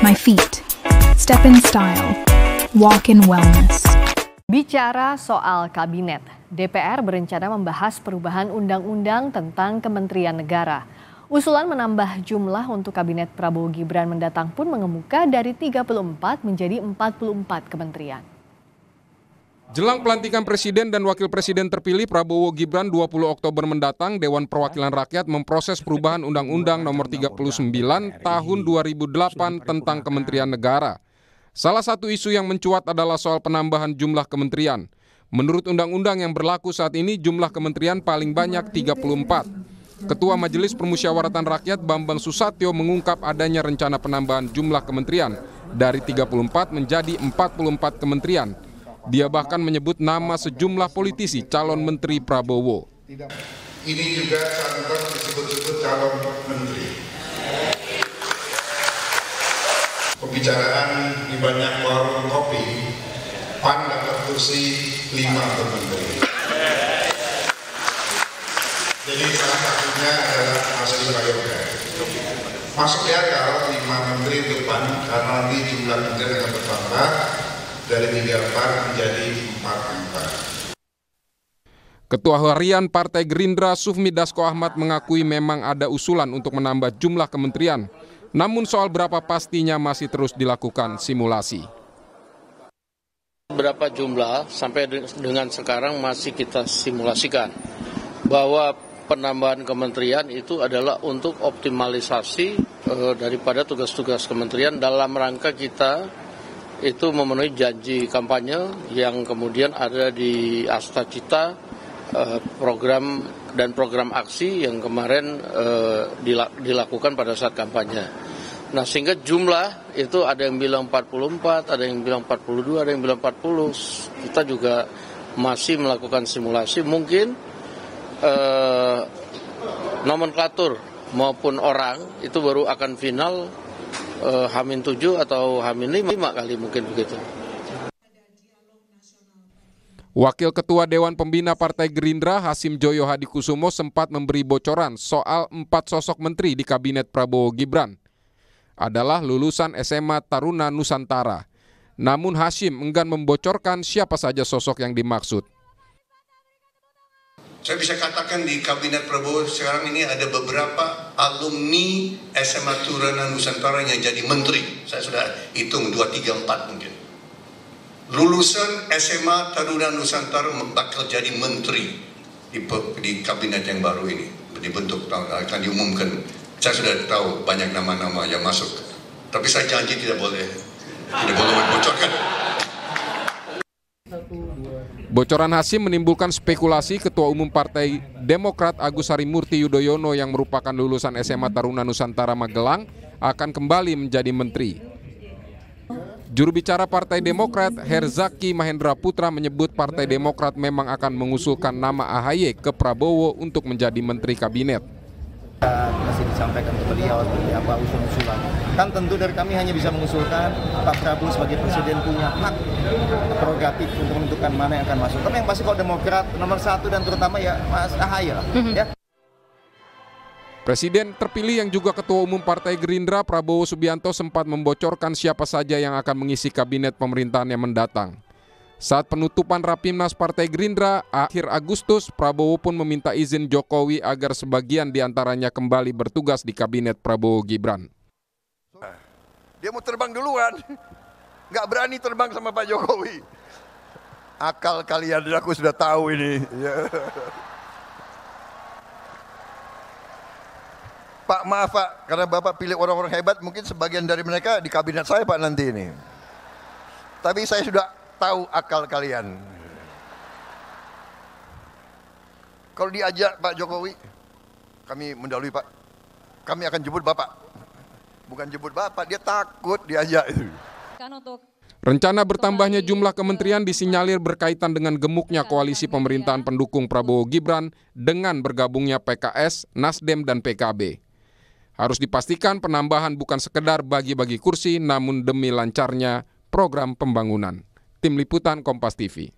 my feet, step in style, walk in wellness. Bicara soal kabinet, DPR berencana membahas perubahan undang-undang tentang Kementerian Negara. Usulan menambah jumlah untuk kabinet Prabowo Gibran mendatang pun mengemuka dari 34 menjadi 44 kementerian. Jelang pelantikan Presiden dan Wakil Presiden terpilih Prabowo Gibran 20 Oktober mendatang, Dewan Perwakilan Rakyat memproses perubahan Undang-Undang Nomor 39 Tahun 2008 tentang Kementerian Negara. Salah satu isu yang mencuat adalah soal penambahan jumlah kementerian. Menurut undang-undang yang berlaku saat ini, jumlah kementerian paling banyak 34. Ketua Majelis Permusyawaratan Rakyat Bambang Susatyo mengungkap adanya rencana penambahan jumlah kementerian dari 34 menjadi 44 kementerian. Dia bahkan menyebut nama sejumlah politisi calon menteri Prabowo. Ini juga contoh disebut-sebut calon menteri. Pembicaraan di banyak warung kopi, PAN dapat kursi 5 menteri. Jadi salah satunya adalah Mas Prayoga. Masuk di akal 5 menteri depan karena nanti jumlah menteri akan bertambah dari 34 menjadi 44. Ketua Harian Partai Gerindra Sufmi Dasko Ahmad mengakui memang ada usulan untuk menambah jumlah kementerian. Namun soal berapa pastinya masih terus dilakukan simulasi. Berapa jumlah sampai dengan sekarang masih kita simulasikan. Bahwa penambahan kementerian itu adalah untuk optimalisasi daripada tugas-tugas kementerian dalam rangka kita itu memenuhi janji kampanye yang kemudian ada di Asta Cita, program dan program aksi yang kemarin dilakukan pada saat kampanye. Nah, sehingga jumlah itu ada yang bilang 44, ada yang bilang 42, ada yang bilang 40. Kita juga masih melakukan simulasi, mungkin nomenklatur maupun orang itu baru akan final H-7 atau H-5 kali mungkin begitu. Wakil Ketua Dewan Pembina Partai Gerindra Hasim Joyo Hadikusumo sempat memberi bocoran soal 4 sosok menteri di Kabinet Prabowo Gibran adalah lulusan SMA Taruna Nusantara. Namun Hasim enggan membocorkan siapa saja sosok yang dimaksud. Saya bisa katakan di Kabinet Prabowo sekarang ini ada beberapa alumni SMA Taruna Nusantara yang jadi menteri. Saya sudah hitung 2, 3, 4 mungkin. Lulusan SMA Taruna Nusantara bakal jadi menteri di kabinet yang baru ini. Dibentuk, akan diumumkan. Saya sudah tahu banyak nama-nama yang masuk. Tapi saya janji tidak boleh membocorkan. Bocoran Hasim menimbulkan spekulasi Ketua Umum Partai Demokrat Agus Harimurti Yudhoyono yang merupakan lulusan SMA Taruna Nusantara Magelang akan kembali menjadi menteri. Juru bicara Partai Demokrat Herzaki Mahendra Putra menyebut Partai Demokrat memang akan mengusulkan nama AHY ke Prabowo untuk menjadi menteri kabinet. Masih disampaikan ke beliau seperti apa usul-usulan. Kan tentu dari kami hanya bisa mengusulkan Pak Prabowo sebagai presiden punya hak prerogatif untuk menentukan mana yang akan masuk. Tapi yang pasti kalau Demokrat nomor 1 dan terutama ya Mas AHY lah. Ya. Presiden terpilih yang juga Ketua Umum Partai Gerindra Prabowo Subianto sempat membocorkan siapa saja yang akan mengisi kabinet pemerintahan yang mendatang. Saat penutupan Rapimnas Partai Gerindra akhir Agustus, Prabowo pun meminta izin Jokowi agar sebagian diantaranya kembali bertugas di kabinet Prabowo Gibran. Dia mau terbang duluan, nggak berani terbang sama Pak Jokowi. Akal kalian, aku sudah tahu ini. Pak, maaf Pak, karena Bapak pilih orang-orang hebat, mungkin sebagian dari mereka di kabinet saya Pak nanti ini. Tapi saya sudah tahu akal kalian. Kalau diajak Pak Jokowi, kami mendahului Pak, kami akan jemput Bapak. Bukan jemput Bapak, dia takut diajak itu. Rencana bertambahnya jumlah kementerian disinyalir berkaitan dengan gemuknya koalisi pemerintahan pendukung Prabowo Gibran dengan bergabungnya PKS, Nasdem, dan PKB. Harus dipastikan penambahan bukan sekedar bagi-bagi kursi, namun demi lancarnya program pembangunan. Tim Liputan Kompas TV.